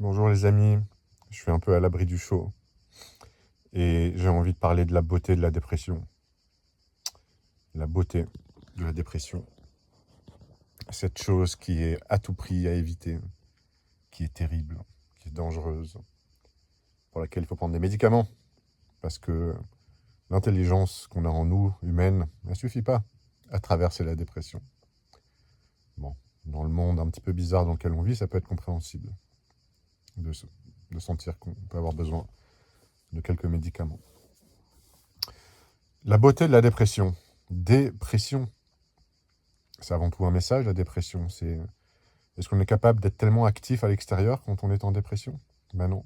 Bonjour les amis, je suis un peu à l'abri du chaud et j'ai envie de parler de la beauté de la dépression. La beauté de la dépression. Cette chose qui est à tout prix à éviter, qui est terrible, qui est dangereuse, pour laquelle il faut prendre des médicaments. Parce que l'intelligence qu'on a en nous, humaine, ne suffit pas à traverser la dépression. Bon, dans le monde un petit peu bizarre dans lequel on vit, ça peut être compréhensible de, de sentir qu'on peut avoir besoin de quelques médicaments. La beauté de la dépression. Dépression. C'est avant tout un message, la dépression. Est-ce qu'on est capable d'être tellement actif à l'extérieur quand on est en dépression? Ben non.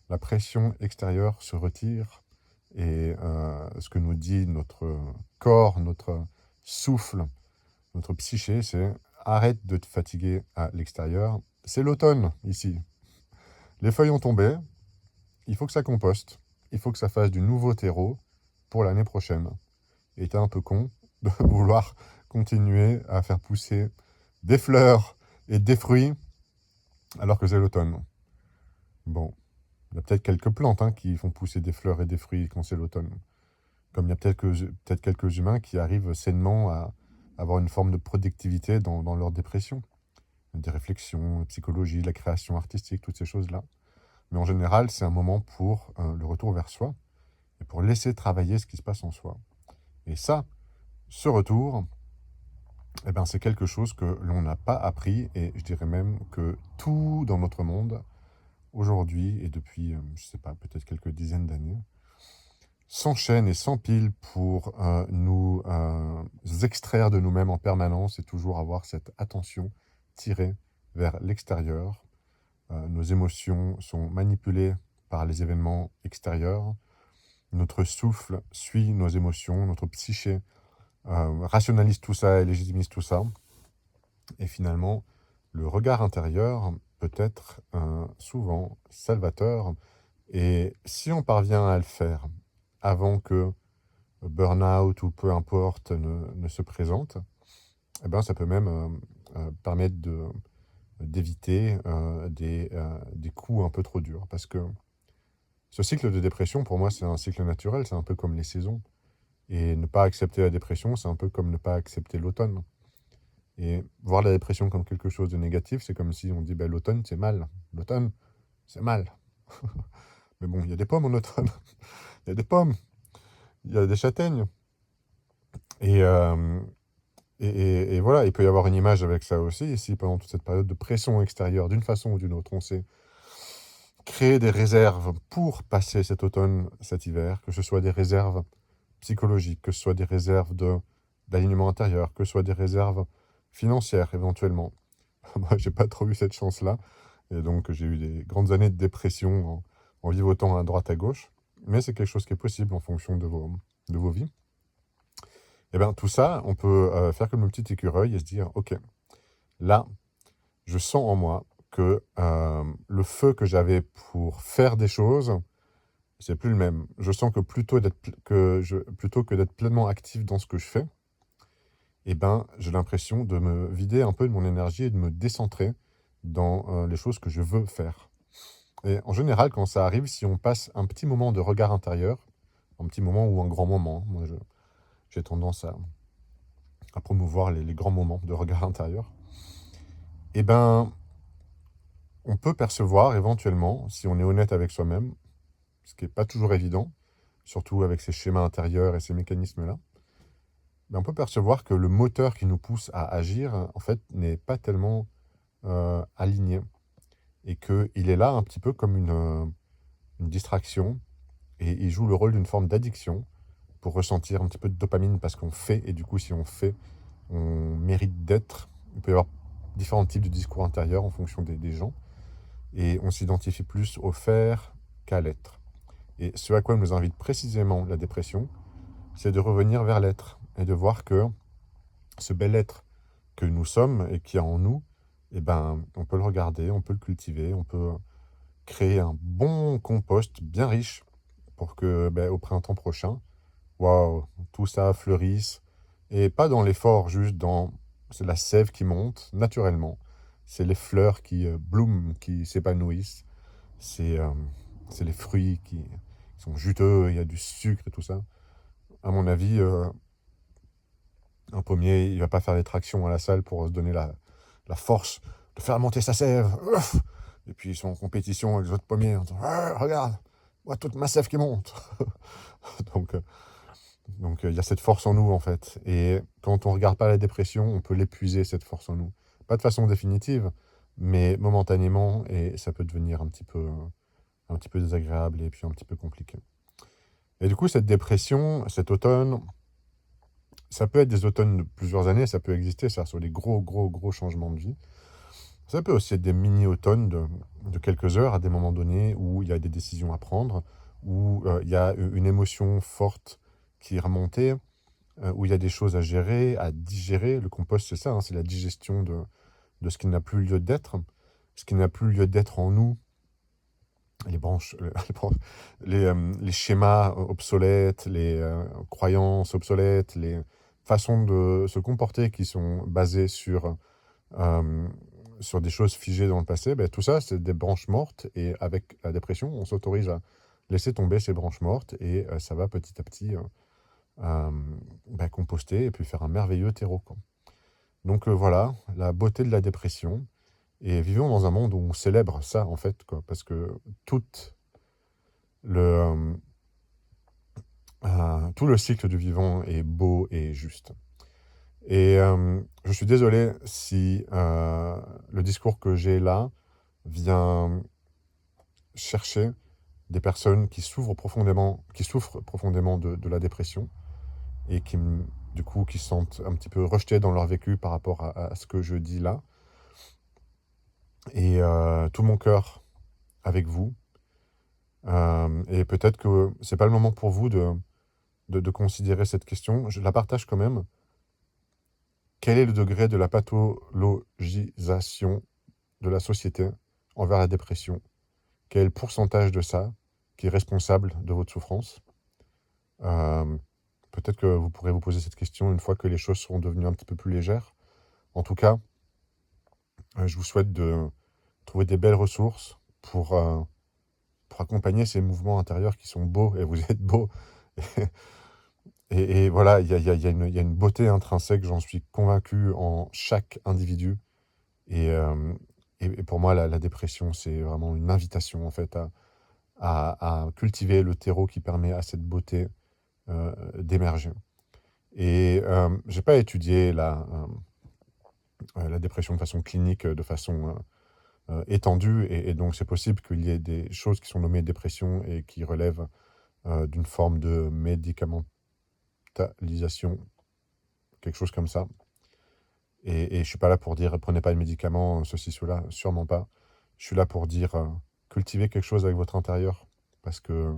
La pression extérieure se retire et ce que nous dit notre corps, notre souffle, notre psyché, c'est arrête de te fatiguer à l'extérieur. C'est l'automne ici. Les feuilles ont tombé, il faut que ça composte, il faut que ça fasse du nouveau terreau pour l'année prochaine. Et t'es un peu con de vouloir continuer à faire pousser des fleurs et des fruits alors que c'est l'automne. Bon, il y a peut-être quelques plantes qui font pousser des fleurs et des fruits quand c'est l'automne. Comme il y a peut-être quelques humains qui arrivent sainement à avoir une forme de productivité dans leur dépression. Des réflexions, la psychologie, la création artistique, toutes ces choses-là. Mais en général, c'est un moment pour le retour vers soi et pour laisser travailler ce qui se passe en soi. Et ça, ce retour, eh ben, c'est quelque chose que l'on n'a pas appris, et je dirais même que tout dans notre monde, aujourd'hui, et depuis, je ne sais pas, peut-être quelques dizaines d'années, s'enchaîne et s'empile pour nous extraire de nous-mêmes en permanence et toujours avoir cette attention tirée vers l'extérieur. Nos émotions sont manipulées par les événements extérieurs. Notre souffle suit nos émotions, notre psyché rationalise tout ça et légitimise tout ça. Et finalement, le regard intérieur peut être souvent salvateur. Et si on parvient à le faire avant que burn-out ou peu importe ne se présente, eh ben, ça peut même permettre d'éviter des coups un peu trop durs. Parce que ce cycle de dépression, pour moi, c'est un cycle naturel, c'est un peu comme les saisons. Et ne pas accepter la dépression, c'est un peu comme ne pas accepter l'automne. Et voir la dépression comme quelque chose de négatif, c'est comme si on dit ben, l'automne, c'est mal. L'automne, c'est mal. Mais bon, il y a des pommes en automne. Il y a des pommes. Il y a des châtaignes. Et, euh, et voilà, il peut y avoir une image avec ça aussi. Et si pendant toute cette période de pression extérieure, d'une façon ou d'une autre, on sait créer des réserves pour passer cet automne, cet hiver, que ce soit des réserves psychologiques, que ce soit des réserves d'alignement intérieur, que ce soit des réserves financières éventuellement. Moi, j'ai pas trop eu cette chance-là. Et donc, j'ai eu des grandes années de dépression en vivotant à droite à gauche. Mais c'est quelque chose qui est possible en fonction de vos vies. Et bien, tout ça, on peut faire comme le petit écureuil et se dire, OK, là, je sens en moi que le feu que j'avais pour faire des choses, c'est plus le même. Je sens que plutôt que d'être pleinement actif dans ce que je fais, eh ben, j'ai l'impression de me vider un peu de mon énergie et de me décentrer dans les choses que je veux faire. Et en général, quand ça arrive, si on passe un petit moment de regard intérieur, un petit moment ou un grand moment, moi j'ai tendance à promouvoir les grands moments de regard intérieur, eh ben, on peut percevoir éventuellement, si on est honnête avec soi-même, ce qui n'est pas toujours évident, surtout avec ces schémas intérieurs et ces mécanismes-là, mais on peut percevoir que le moteur qui nous pousse à agir, en fait, n'est pas tellement aligné. Et qu'il est là un petit peu comme une distraction, et il joue le rôle d'une forme d'addiction pour ressentir un petit peu de dopamine parce qu'on fait, et du coup, si on fait, on mérite d'être. Il peut y avoir différents types de discours intérieurs en fonction des gens, et on s'identifie plus au faire qu'à l'être. Et ce à quoi nous invite précisément la dépression, c'est de revenir vers l'être, et de voir que ce bel être que nous sommes et qui est en nous, eh ben, on peut le regarder, on peut le cultiver, on peut créer un bon compost bien riche pour que ben, au printemps prochain, waouh, tout ça fleurisse. Et pas dans l'effort, juste dans c'est la sève qui monte naturellement. C'est les fleurs qui blooment, qui s'épanouissent. c'est les fruits qui sont juteux, il y a du sucre et tout ça. À mon avis, un pommier, il va pas faire des tractions à la salle pour se donner la force de faire monter sa sève. Ouf. Et puis ils sont en compétition avec les autres pommiers en disant ah, regarde, moi toute ma sève qui monte. donc il y a cette force en nous en fait. Et quand on regarde pas la dépression, on peut l'épuiser cette force en nous. Pas de façon définitive, mais momentanément, et ça peut devenir un petit peu désagréable et puis un petit peu compliqué. Et du coup, cette dépression, cet automne, ça peut être des automnes de plusieurs années, ça peut exister, ça, sur des gros changements de vie. Ça peut aussi être des mini-automnes de quelques heures à des moments donnés où il y a des décisions à prendre, où il y a une émotion forte qui est remontée, où il y a des choses à gérer, à digérer. Le compost, c'est ça, hein, c'est la digestion de ce qui n'a plus lieu d'être. Ce qui n'a plus lieu d'être en nous, les branches, les schémas obsolètes, les croyances obsolètes, les façons de se comporter qui sont basées sur des choses figées dans le passé, ben, tout ça, c'est des branches mortes. Et avec la dépression, on s'autorise à laisser tomber ces branches mortes et ça va petit à petit ben, composter et puis faire un merveilleux terreau, quoi. Donc voilà, la beauté de la dépression. Et vivons dans un monde où on célèbre ça, en fait, quoi, parce que tout le, tout le cycle du vivant est beau et juste. Et je suis désolé si le discours que j'ai là vient chercher des personnes qui souffrent profondément de la dépression et du coup, qui se sentent un petit peu rejetées dans leur vécu par rapport à ce que je dis là. Et tout mon cœur avec vous. Et peut-être que c'est pas le moment pour vous de considérer cette question. Je la partage quand même. Quel est le degré de la pathologisation de la société envers la dépression? Quel est le pourcentage de ça qui est responsable de votre souffrance? Peut-être que vous pourrez vous poser cette question une fois que les choses seront devenues un petit peu plus légères. En tout cas, je vous souhaite de trouver des belles ressources pour accompagner ces mouvements intérieurs qui sont beaux, et vous êtes beaux. Et voilà, il y a une beauté intrinsèque, j'en suis convaincu, en chaque individu. Et, et pour moi, la dépression, c'est vraiment une invitation, en fait, à cultiver le terreau qui permet à cette beauté d'émerger. Et j'ai pas étudié la dépression de façon clinique, de façon étendue, et donc c'est possible qu'il y ait des choses qui sont nommées dépression et qui relèvent d'une forme de médicamentalisation, quelque chose comme ça. Et je suis pas là pour dire prenez pas de médicaments, ceci, cela, sûrement pas. Je suis là pour dire cultivez quelque chose avec votre intérieur, parce que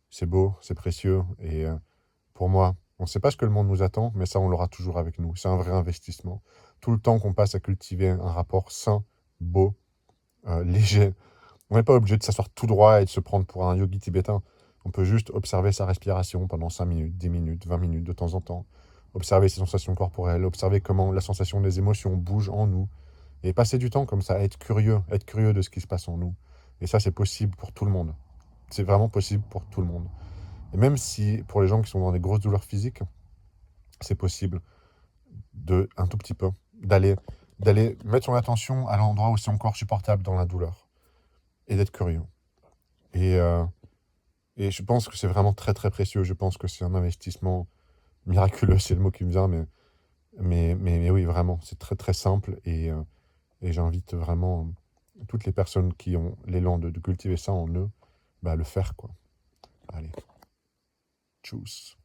c'est beau, c'est précieux, et pour moi, on ne sait pas ce que le monde nous attend, mais ça, on l'aura toujours avec nous. C'est un vrai investissement. Tout le temps qu'on passe à cultiver un rapport sain, beau, léger. On n'est pas obligé de s'asseoir tout droit et de se prendre pour un yogi tibétain. On peut juste observer sa respiration pendant 5 minutes, 10 minutes, 20 minutes de temps en temps. Observer ses sensations corporelles, observer comment la sensation des émotions bouge en nous. Et passer du temps comme ça, être curieux de ce qui se passe en nous. Et ça, c'est possible pour tout le monde. C'est vraiment possible pour tout le monde. Et même si, pour les gens qui sont dans des grosses douleurs physiques, c'est possible un tout petit peu, d'aller mettre son attention à l'endroit où c'est encore supportable dans la douleur. Et d'être curieux. Et, et je pense que c'est vraiment très précieux. Je pense que c'est un investissement miraculeux, c'est le mot qui me vient, mais oui, vraiment, c'est très simple. Et j'invite vraiment toutes les personnes qui ont l'élan de cultiver ça en eux, bah, à le faire, quoi. Allez, tchuss.